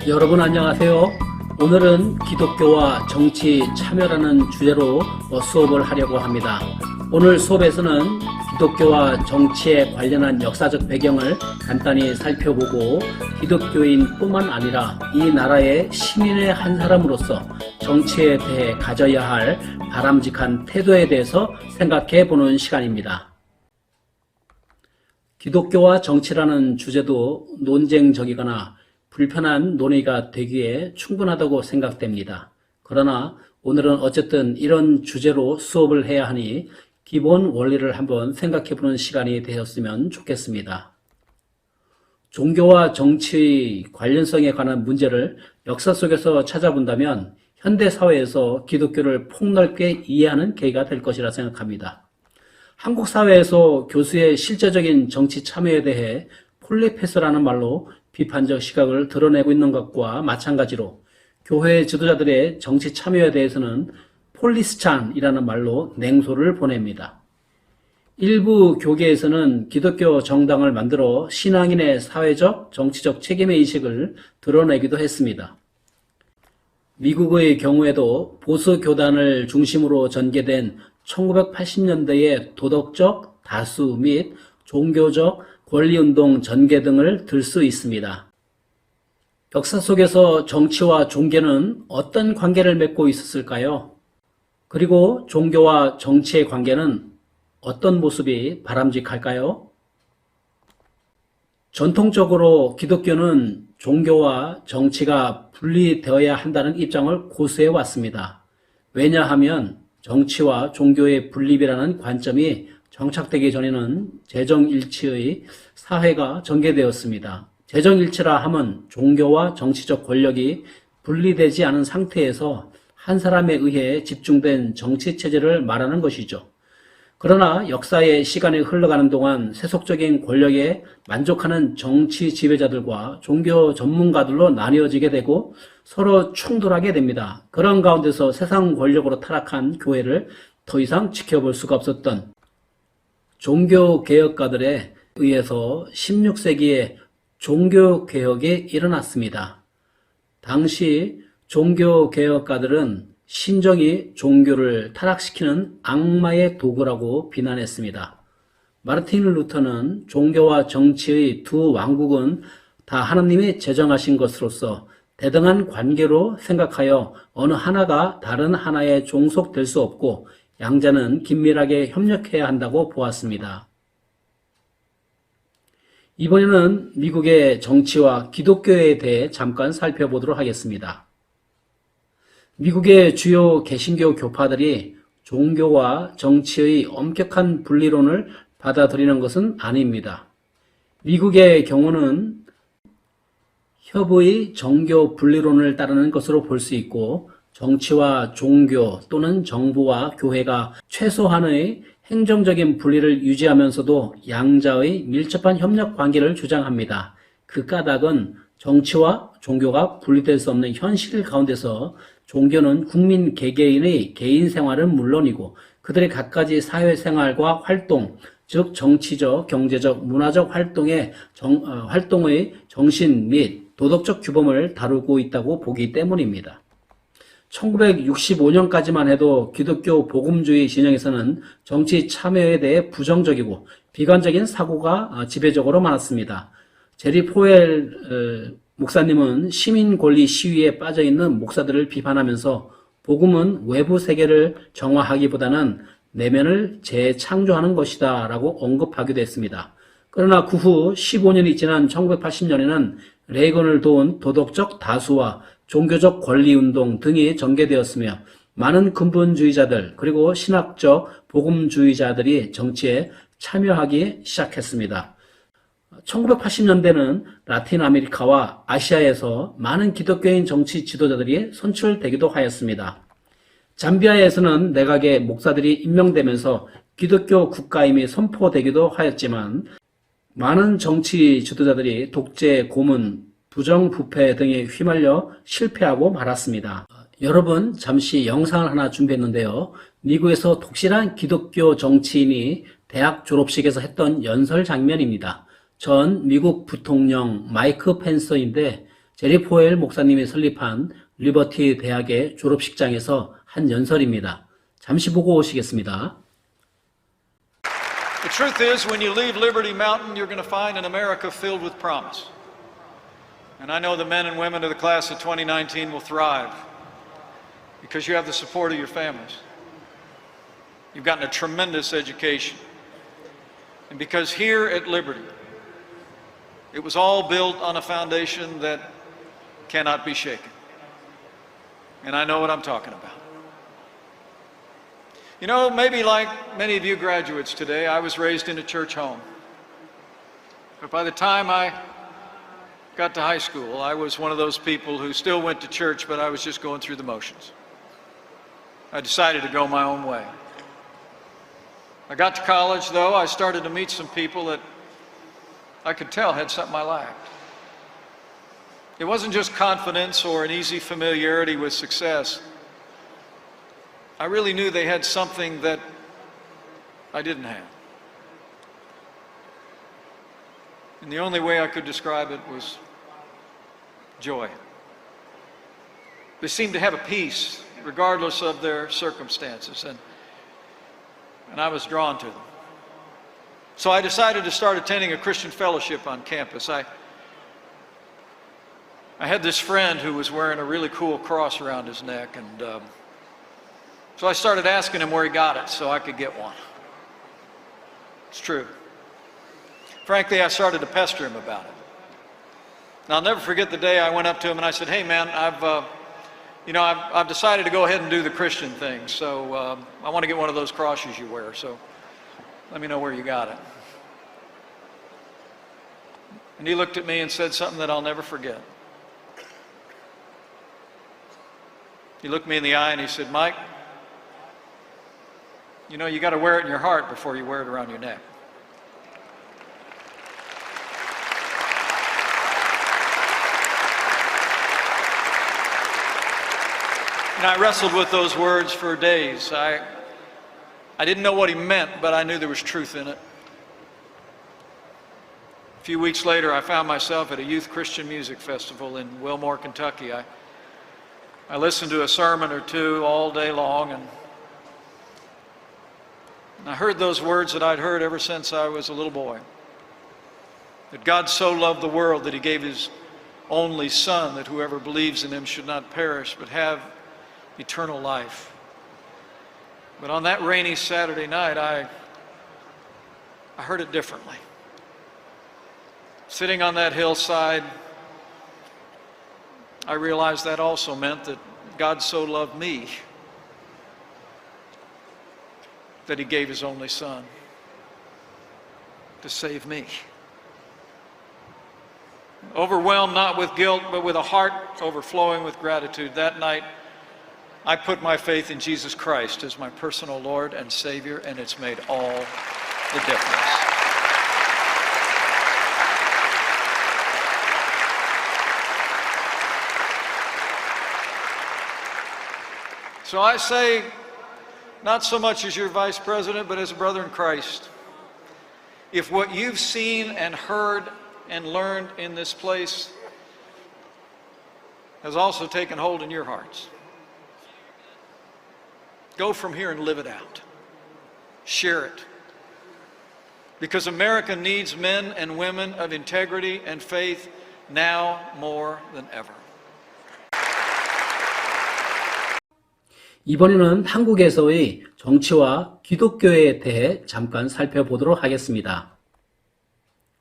여러분 안녕하세요. 오늘은 기독교와 정치 참여라는 주제로 수업을 하려고 합니다. 오늘 수업에서는 기독교와 정치에 관련한 역사적 배경을 간단히 살펴보고 기독교인뿐만 아니라 이 나라의 시민의 한 사람으로서 정치에 대해 가져야 할 바람직한 태도에 대해서 생각해 보는 시간입니다. 기독교와 정치라는 주제도 논쟁적이거나 불편한 논의가 되기에 충분하다고 생각됩니다. 그러나 오늘은 어쨌든 이런 주제로 수업을 해야 하니 기본 원리를 한번 생각해보는 시간이 되었으면 좋겠습니다. 종교와 정치의 관련성에 관한 문제를 역사 속에서 찾아본다면 현대사회에서 기독교를 폭넓게 이해하는 계기가 될 것이라 생각합니다. 한국 사회에서 교수의 실제적인 정치 참여에 대해 폴리페스라는 말로 비판적 시각을 드러내고 있는 것과 마찬가지로 교회 지도자들의 정치 참여에 대해서는 폴리스찬이라는 말로 냉소를 보냅니다. 일부 교계에서는 기독교 정당을 만들어 신앙인의 사회적, 정치적 책임의 의식을 드러내기도 했습니다. 미국의 경우에도 보수 교단을 중심으로 전개된 1980년대의 도덕적 다수 및 종교적 권리운동 전개 등을 들 수 있습니다. 역사 속에서 정치와 종교는 어떤 관계를 맺고 있었을까요? 그리고 종교와 정치의 관계는 어떤 모습이 바람직할까요? 전통적으로 기독교는 종교와 정치가 분리되어야 한다는 입장을 고수해 왔습니다. 왜냐하면 정치와 종교의 분립이라는 관점이 정착되기 전에는 재정일치의 사회가 전개되었습니다. 재정일치라 함은 종교와 정치적 권력이 분리되지 않은 상태에서 한 사람에 의해 집중된 정치체제를 말하는 것이죠. 그러나 역사의 시간이 흘러가는 동안 세속적인 권력에 만족하는 정치 지배자들과 종교 전문가들로 나뉘어지게 되고 서로 충돌하게 됩니다. 그런 가운데서 세상 권력으로 타락한 교회를 더 이상 지켜볼 수가 없었던 종교개혁가들에 의해서 16세기에 종교개혁이 일어났습니다. 당시 종교개혁가들은 신정이 종교를 타락시키는 악마의 도구라고 비난했습니다. 마르틴 루터는 종교와 정치의 두 왕국은 다 하나님이 제정하신 것으로서 대등한 관계로 생각하여 어느 하나가 다른 하나에 종속될 수 없고 양자는 긴밀하게 협력해야 한다고 보았습니다. 이번에는 미국의 정치와 기독교에 대해 잠깐 살펴보도록 하겠습니다. 미국의 주요 개신교 교파들이 종교와 정치의 엄격한 분리론을 받아들이는 것은 아닙니다. 미국의 경우는 협의 정교 분리론을 따르는 것으로 볼 수 있고 정치와 종교 또는 정부와 교회가 최소한의 행정적인 분리를 유지하면서도 양자의 밀접한 협력 관계를 주장합니다. 그 까닭은 정치와 종교가 분리될 수 없는 현실 가운데서 종교는 국민 개개인의 개인 생활은 물론이고 그들의 갖가지 사회생활과 활동, 즉 정치적, 경제적, 문화적 활동의 정신 및 도덕적 규범을 다루고 있다고 보기 때문입니다. 1965년까지만 해도 기독교 복음주의 진영에서는 정치 참여에 대해 부정적이고 비관적인 사고가 지배적으로 많았습니다. 제리 포웰 목사님은 시민 권리 시위에 빠져있는 목사들을 비판하면서 복음은 외부 세계를 정화하기보다는 내면을 재창조하는 것이다 라고 언급하기도 했습니다. 그러나 그 후 15년이 지난 1980년에는 레이건을 도운 도덕적 다수와 종교적 권리운동 등이 전개되었으며 많은 근본주의자들 그리고 신학적 복음주의자들이 정치에 참여하기 시작했습니다. 1980년대는 라틴 아메리카와 아시아에서 많은 기독교인 정치 지도자들이 선출되기도 하였습니다. 잠비아에서는 내각에 목사들이 임명되면서 기독교 국가임이 선포되기도 하였지만 많은 정치 지도자들이 독재, 고문, 부정부패 등에 휘말려 실패하고 말았습니다. 여러분, 잠시 영상을 하나 준비했는데요. 미국에서 독실한 기독교 정치인이 대학 졸업식에서 했던 연설 장면입니다. 전 미국 부통령 마이크 펜서인데 제리 포엘 목사님이 설립한 리버티 대학의 졸업식장에서 한 연설입니다. 잠시 보고 오시겠습니다. The truth is, when you leave Liberty Mountain, you're going to find an America filled with promise. And I know the men and women of the class of 2019 will thrive because you have the support of your families. You've gotten a tremendous education. And because here at Liberty, it was all built on a foundation that cannot be shaken. And I know what I'm talking about. You know, maybe like many of you graduates today, I was raised in a church home. But by the time I got to high school, I was one of those people who still went to church, but I was just going through the motions. I decided to go my own way. I got to college, though, I started to meet some people that I could tell had something I lacked. It wasn't just confidence or an easy familiarity with success. I really knew they had something that I didn't have. And the only way I could describe it was joy. They seemed to have a peace regardless of their circumstances, and I was drawn to them. So I decided to start attending a Christian fellowship on campus. I had this friend who was wearing a really cool cross around his neck, and so I started asking him where he got it so I could get one. It's true. Frankly, I started to pester him about it. And I'll never forget the day I went up to him and I said, "Hey man, I've decided to go ahead and do the Christian thing, so I want to get one of those crosses you wear, so let me know where you got it." And he looked at me and said something that I'll never forget. He looked me in the eye and he said, "Mike, you know, you got to wear it in your heart before you wear it around your neck." And I wrestled with those words for days. I didn't know what he meant, but I knew there was truth in it. A few weeks later, I found myself at a youth Christian music festival in Wilmore, Kentucky. I listened to a sermon or two all day long, and I heard those words that I'd heard ever since I was a little boy. That God so loved the world that he gave his only Son, that whoever believes in him should not perish but have eternal life. But on that rainy Saturday night, I heard it differently. Sitting on that hillside, I realized that also meant that God so loved me that he gave his only Son to save me. Overwhelmed not with guilt, but with a heart overflowing with gratitude, that night I put my faith in Jesus Christ as my personal Lord and Savior, and it's made all the difference. So I say, not so much as your vice president, but as a brother in Christ, if what you've seen and heard and learned in this place has also taken hold in your hearts, go from here and live it out. Share it. Because America needs men and women of integrity and faith now more than ever. 이번에는 한국에서의 정치와 기독교에 대해 잠깐 살펴보도록 하겠습니다.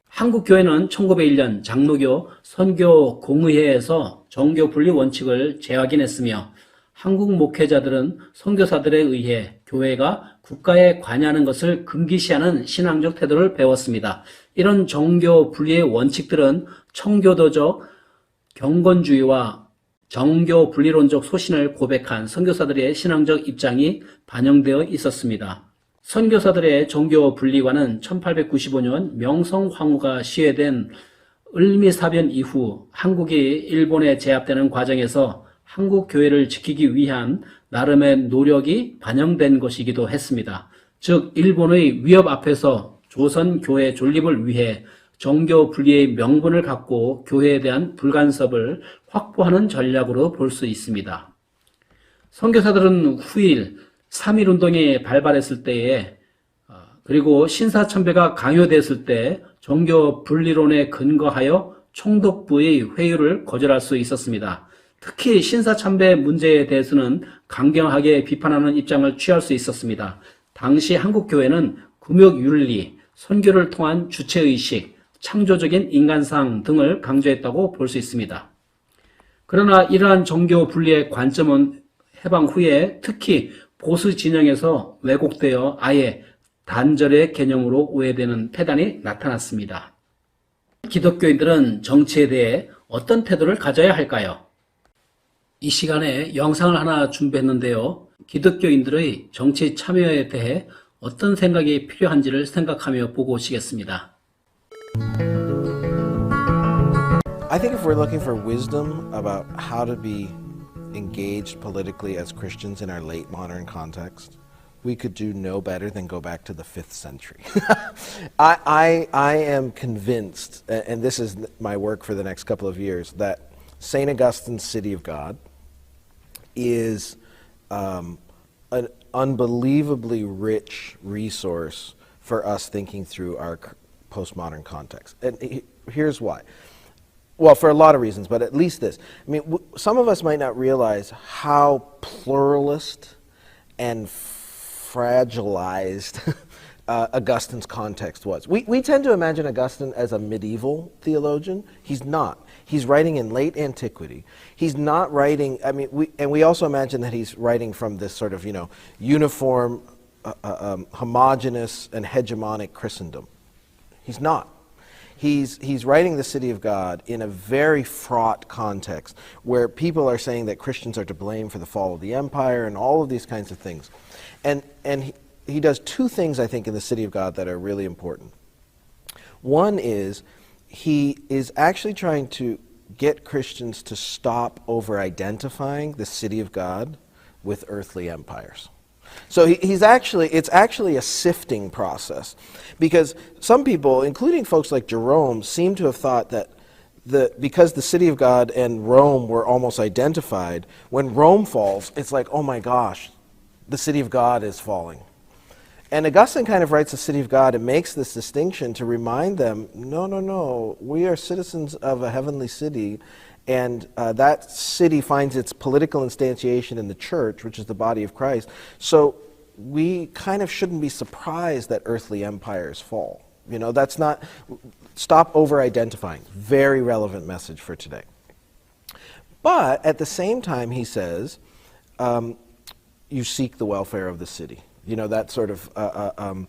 한국교회는 1901년 장로교 선교공의회에서 정교분리 원칙을 재확인했으며 한국 목회자들은 선교사들에 의해 교회가 국가에 관여하는 것을 금기시하는 신앙적 태도를 배웠습니다. 이런 정교분리의 원칙들은 청교도적 경건주의와 정교 분리론적 소신을 고백한 선교사들의 신앙적 입장이 반영되어 있었습니다. 선교사들의 정교 분리관은 1895년 명성황후가 시해된 을미사변 이후 한국이 일본에 제압되는 과정에서 한국 교회를 지키기 위한 나름의 노력이 반영된 것이기도 했습니다. 즉 일본의 위협 앞에서 조선 교회 존립을 위해 정교 분리의 명분을 갖고 교회에 대한 불간섭을 확보하는 전략으로 볼 수 있습니다. 선교사들은 후일 3.1 운동이 발발했을 때에 그리고 신사참배가 강요됐을 때 정교 분리론에 근거하여 총독부의 회유를 거절할 수 있었습니다. 특히 신사참배 문제에 대해서는 강경하게 비판하는 입장을 취할 수 있었습니다. 당시 한국교회는 금욕윤리, 선교를 통한 주체의식, 창조적인 인간상 등을 강조했다고 볼 수 있습니다. 그러나 이러한 정교 분리의 관점은 해방 후에 특히 보수 진영에서 왜곡되어 아예 단절의 개념으로 오해되는 패단이 나타났습니다. 기독교인들은 정치에 대해 어떤 태도를 가져야 할까요? 이 시간에 영상을 하나 준비했는데요. 기독교인들의 정치 참여에 대해 어떤 생각이 필요한지를 생각하며 보고 오시겠습니다. I think if we're looking for wisdom about how to be engaged politically as Christians in our late modern context, we could do no better than go back to the 5th century. I am convinced, and this is my work for the next couple of years, that St. Augustine's City of God is an unbelievably rich resource for us thinking through our postmodern context. And here's why. Well, for a lot of reasons, but at least this. I mean, some of us might not realize how pluralist and fragilized Augustine's context was. We tend to imagine Augustine as a medieval theologian. He's not. He's writing in late antiquity. He's not writing, I mean, we also imagine that he's writing from this sort of, uniform, homogeneous and hegemonic Christendom. He's not. He's writing the City of God in a very fraught context where people are saying that Christians are to blame for the fall of the empire and all of these kinds of things. And he does two things, I think, in the City of God that are really important. One is he is actually trying to get Christians to stop over-identifying the City of God with earthly empires. So it's actually a sifting process, because some people, including folks like Jerome, seem to have thought that because the City of God and Rome were almost identified, when Rome falls, it's like, oh my gosh, the City of God is falling. And Augustine kind of writes the City of God and makes this distinction to remind them, no, we are citizens of a heavenly city, and that city finds its political instantiation in the church, which is the body of Christ. So we kind of shouldn't be surprised that earthly empires fall. That's not, stop over-identifying. Very relevant message for today. But at the same time, he says, you seek the welfare of the city. That sort of,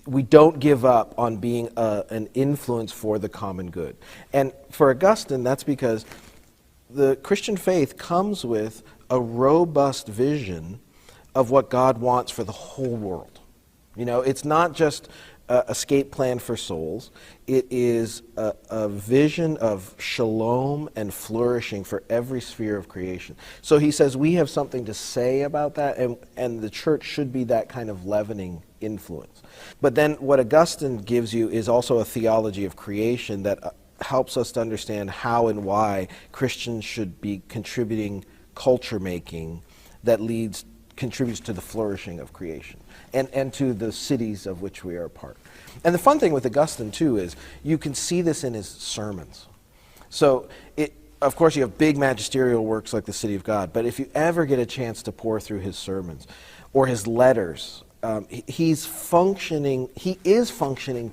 we don't give up on being an influence for the common good. And for Augustine, that's because the Christian faith comes with a robust vision of what God wants for the whole world. It's not just an escape plan for souls. It is a vision of shalom and flourishing for every sphere of creation. So he says we have something to say about that, and the church should be that kind of leavening influence. But then what Augustine gives you is also a theology of creation that helps us to understand how and why Christians should be contributing culture making that contributes to the flourishing of creation and to the cities of which we are a part. And the fun thing with Augustine too is you can see this in his sermons. So of course you have big magisterial works like the City of God, but if you ever get a chance to pore through his sermons or his letters, he is functioning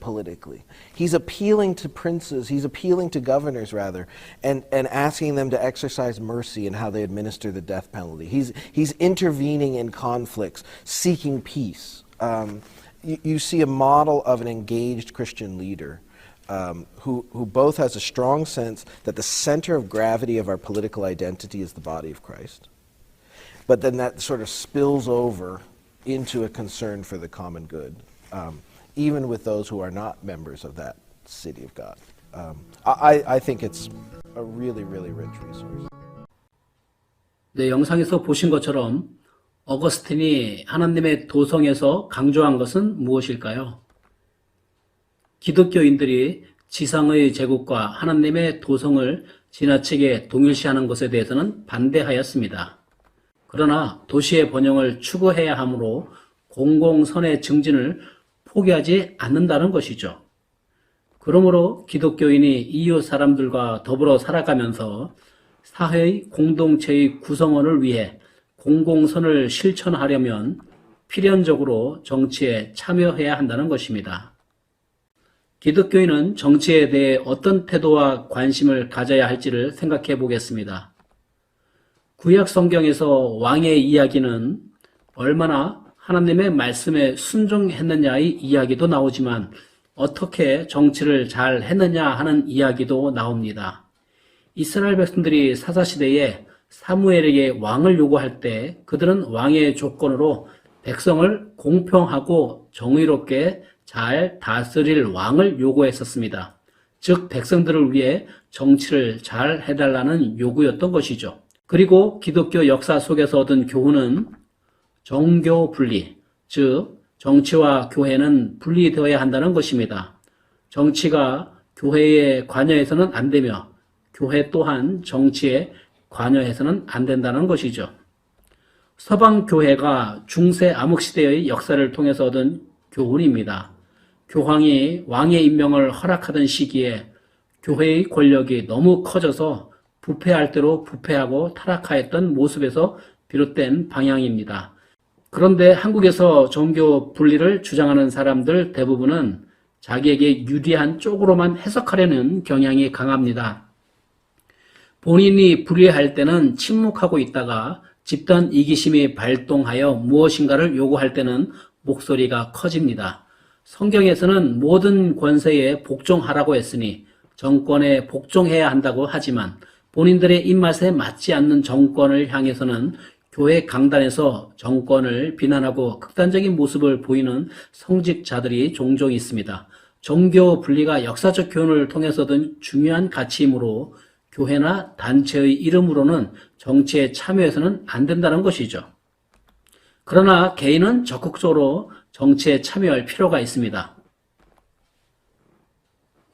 politically. He's appealing to princes, he's appealing to governors rather, and asking them to exercise mercy in how they administer the death penalty. He's intervening in conflicts, seeking peace. You see a model of an engaged Christian leader who both has a strong sense that the center of gravity of our political identity is the body of Christ, but then that sort of spills over into a concern for the common good, even with those who are not members of that City of God. I think it's a really, really rich resource. 네, 영상에서 보신 것처럼 어거스틴이 하나님의 도성에서 강조한 것은 무엇일까요? 기독교인들이 지상의 제국과 하나님의 도성을 지나치게 동일시하는 것에 대해서는 반대하였습니다. 그러나 도시의 번영을 추구해야 하므로 공공선의 증진을 포기하지 않는다는 것이죠. 그러므로 기독교인이 이웃 사람들과 더불어 살아가면서 사회의 공동체의 구성원을 위해 공공선을 실천하려면 필연적으로 정치에 참여해야 한다는 것입니다. 기독교인은 정치에 대해 어떤 태도와 관심을 가져야 할지를 생각해 보겠습니다. 구약 성경에서 왕의 이야기는 얼마나 하나님의 말씀에 순종했느냐의 이야기도 나오지만 어떻게 정치를 잘 했느냐 하는 이야기도 나옵니다. 이스라엘 백성들이 사사시대에 사무엘에게 왕을 요구할 때 그들은 왕의 조건으로 백성을 공평하고 정의롭게 잘 다스릴 왕을 요구했었습니다. 즉 백성들을 위해 정치를 잘 해달라는 요구였던 것이죠. 그리고 기독교 역사 속에서 얻은 교훈은 정교 분리, 즉 정치와 교회는 분리되어야 한다는 것입니다. 정치가 교회에 관여해서는 안 되며 교회 또한 정치에 관여해서는 안 된다는 것이죠. 서방 교회가 중세 암흑시대의 역사를 통해서 얻은 교훈입니다. 교황이 왕의 임명을 허락하던 시기에 교회의 권력이 너무 커져서 부패할 대로 부패하고 타락하였던 모습에서 비롯된 방향입니다. 그런데 한국에서 정교 분리를 주장하는 사람들 대부분은 자기에게 유리한 쪽으로만 해석하려는 경향이 강합니다. 본인이 불의할 때는 침묵하고 있다가 집단 이기심이 발동하여 무엇인가를 요구할 때는 목소리가 커집니다. 성경에서는 모든 권세에 복종하라고 했으니 정권에 복종해야 한다고 하지만 본인들의 입맛에 맞지 않는 정권을 향해서는 교회 강단에서 정권을 비난하고 극단적인 모습을 보이는 성직자들이 종종 있습니다. 정교 분리가 역사적 교훈을 통해서 얻은 중요한 가치이므로 교회나 단체의 이름으로는 정치에 참여해서는 안 된다는 것이죠. 그러나 개인은 적극적으로 정치에 참여할 필요가 있습니다.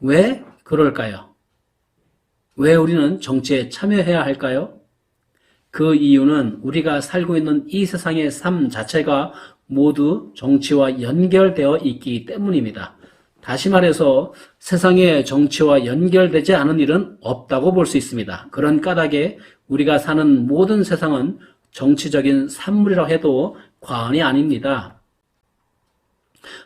왜 그럴까요? 왜 우리는 정치에 참여해야 할까요? 그 이유는 우리가 살고 있는 이 세상의 삶 자체가 모두 정치와 연결되어 있기 때문입니다. 다시 말해서 세상에 정치와 연결되지 않은 일은 없다고 볼 수 있습니다. 그런 까닭에 우리가 사는 모든 세상은 정치적인 산물이라 해도 과언이 아닙니다.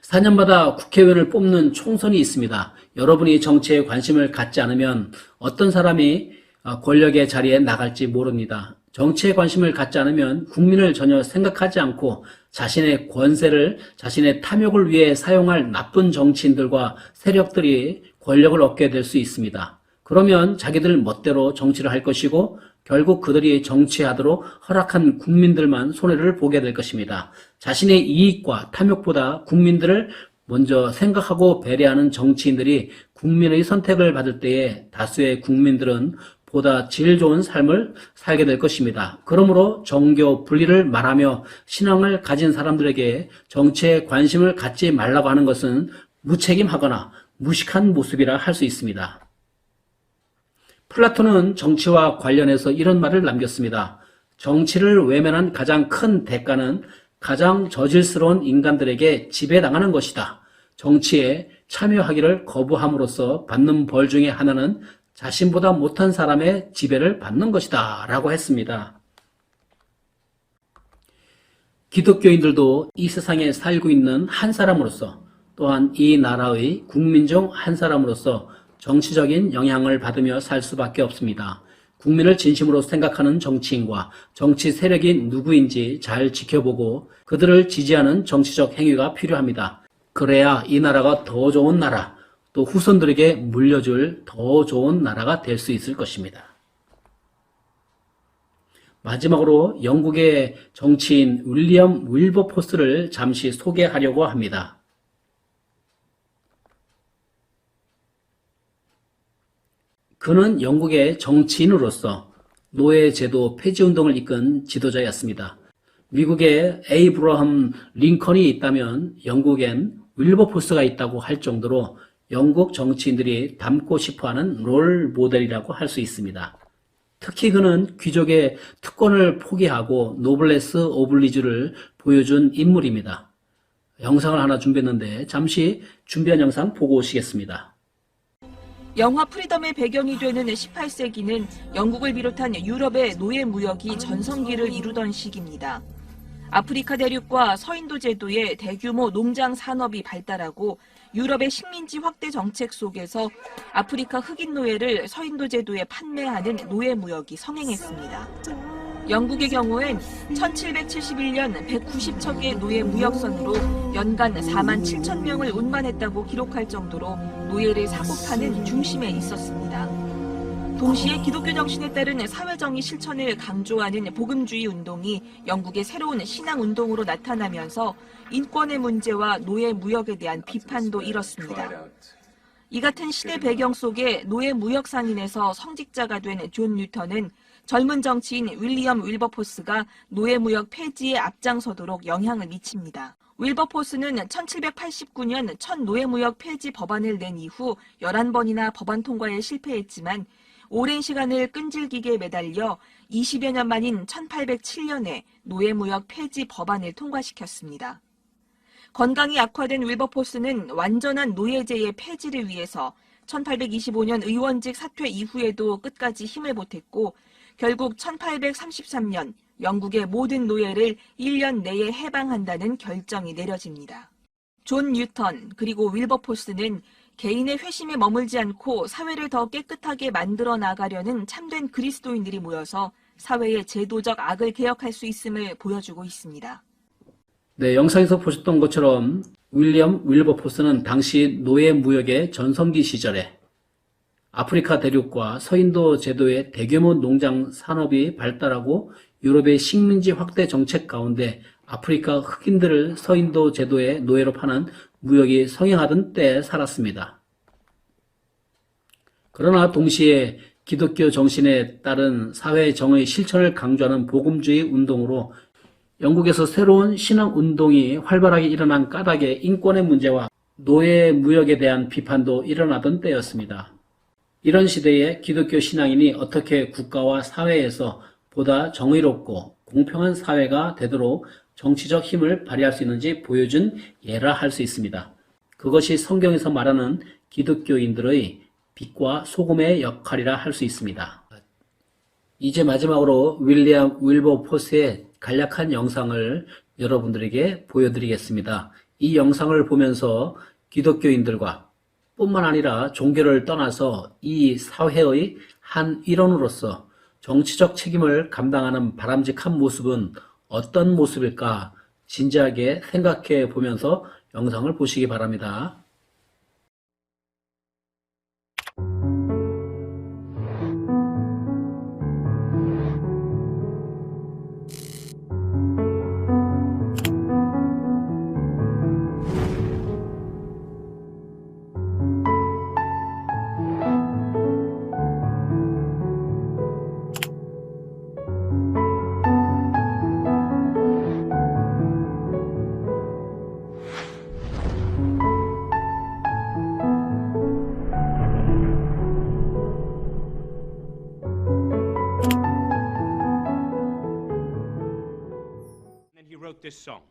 4년마다 국회의원을 뽑는 총선이 있습니다. 여러분이 정치에 관심을 갖지 않으면 어떤 사람이 권력의 자리에 나갈지 모릅니다. 정치에 관심을 갖지 않으면 국민을 전혀 생각하지 않고 자신의 권세를 자신의 탐욕을 위해 사용할 나쁜 정치인들과 세력들이 권력을 얻게 될 수 있습니다. 그러면 자기들 멋대로 정치를 할 것이고 결국 그들이 정치하도록 허락한 국민들만 손해를 보게 될 것입니다. 자신의 이익과 탐욕보다 국민들을 먼저 생각하고 배려하는 정치인들이 국민의 선택을 받을 때에 다수의 국민들은 보다 질 좋은 삶을 살게 될 것입니다. 그러므로 정교 분리를 말하며 신앙을 가진 사람들에게 정치에 관심을 갖지 말라고 하는 것은 무책임하거나 무식한 모습이라 할 수 있습니다. 플라톤은 정치와 관련해서 이런 말을 남겼습니다. 정치를 외면한 가장 큰 대가는 가장 저질스러운 인간들에게 지배당하는 것이다. 정치에 참여하기를 거부함으로써 받는 벌 중에 하나는 자신보다 못한 사람의 지배를 받는 것이다 라고 했습니다. 기독교인들도 이 세상에 살고 있는 한 사람으로서 또한 이 나라의 국민 중 한 사람으로서 정치적인 영향을 받으며 살 수밖에 없습니다. 국민을 진심으로 생각하는 정치인과 정치 세력이 누구인지 잘 지켜보고 그들을 지지하는 정치적 행위가 필요합니다. 그래야 이 나라가 더 좋은 나라, 또 후손들에게 물려줄 더 좋은 나라가 될 수 있을 것입니다. 마지막으로 영국의 정치인 윌리엄 윌버포스를 잠시 소개하려고 합니다. 그는 영국의 정치인으로서 노예제도 폐지운동을 이끈 지도자였습니다. 미국에 에이브러함 링컨이 있다면 영국엔 윌버포스가 있다고 할 정도로 영국 정치인들이 닮고 싶어하는 롤 모델이라고 할 수 있습니다. 특히 그는 귀족의 특권을 포기하고 노블레스 오블리주를 보여준 인물입니다. 영상을 하나 준비했는데 잠시 준비한 영상 보고 오시겠습니다. 영화 프리덤의 배경이 되는 18세기는 영국을 비롯한 유럽의 노예 무역이 전성기를 이루던 시기입니다. 아프리카 대륙과 서인도 제도의 대규모 농장 산업이 발달하고 유럽의 식민지 확대 정책 속에서 아프리카 흑인 노예를 서인도 제도에 판매하는 노예 무역이 성행했습니다. 영국의 경우엔 1771년 190척의 노예 무역선으로 연간 4만 7천 명을 운반했다고 기록할 정도로 노예를 사고 파는 중심에 있었습니다. 동시에 기독교 정신에 따른 사회정의 실천을 강조하는 복음주의 운동이 영국의 새로운 신앙운동으로 나타나면서 인권의 문제와 노예 무역에 대한 비판도 일었습니다. 이 같은 시대 배경 속에 노예 무역 상인에서 성직자가 된 존 뉴턴은 젊은 정치인 윌리엄 윌버포스가 노예 무역 폐지에 앞장서도록 영향을 미칩니다. 윌버포스는 1789년 첫 노예 무역 폐지 법안을 낸 이후 11번이나 법안 통과에 실패했지만 오랜 시간을 끈질기게 매달려 20여 년 만인 1807년에 노예무역 폐지 법안을 통과시켰습니다. 건강이 악화된 윌버포스는 완전한 노예제의 폐지를 위해서 1825년 의원직 사퇴 이후에도 끝까지 힘을 보탰고 결국 1833년 영국의 모든 노예를 1년 내에 해방한다는 결정이 내려집니다. 존 뉴턴 그리고 윌버포스는 개인의 회심에 머물지 않고 사회를 더 깨끗하게 만들어 나가려는 참된 그리스도인들이 모여서 사회의 제도적 악을 개혁할 수 있음을 보여주고 있습니다. 네, 영상에서 보셨던 것처럼 윌리엄 윌버포스는 당시 노예 무역의 전성기 시절에 아프리카 대륙과 서인도 제도의 대규모 농장 산업이 발달하고 유럽의 식민지 확대 정책 가운데 아프리카 흑인들을 서인도 제도의 노예로 파는 무역이 성행하던 때에 살았습니다. 그러나 동시에 기독교 정신에 따른 사회 정의 실천을 강조하는 복음주의 운동으로 영국에서 새로운 신앙 운동이 활발하게 일어난 까닭에 인권의 문제와 노예 무역에 대한 비판도 일어나던 때였습니다. 이런 시대에 기독교 신앙인이 어떻게 국가와 사회에서 보다 정의롭고 공평한 사회가 되도록 정치적 힘을 발휘할 수 있는지 보여준 예라 할 수 있습니다. 그것이 성경에서 말하는 기독교인들의 빛과 소금의 역할이라 할 수 있습니다. 이제 마지막으로 윌리엄 윌버포스의 간략한 영상을 여러분들에게 보여드리겠습니다. 이 영상을 보면서 기독교인들과 뿐만 아니라 종교를 떠나서 이 사회의 한 일원으로서 정치적 책임을 감당하는 바람직한 모습은 어떤 모습일까 진지하게 생각해 보면서 영상을 보시기 바랍니다. He wrote this song.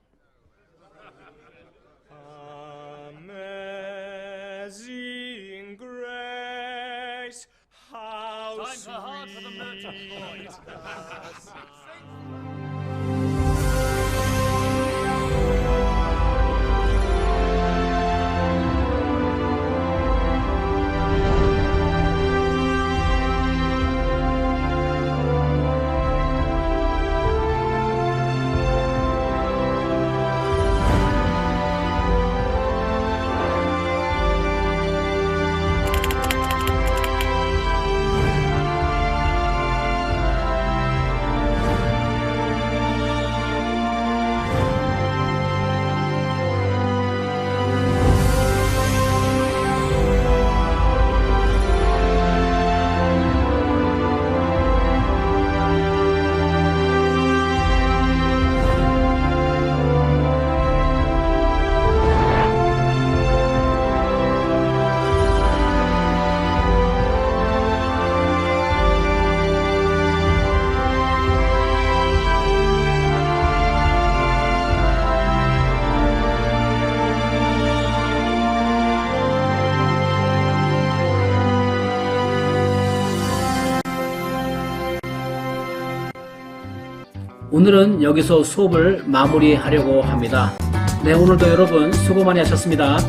Amazing grace, how time for heart for the merchant boys. 오늘은 여기서 수업을 마무리하려고 합니다. 네, 오늘도 여러분 수고 많이 하셨습니다.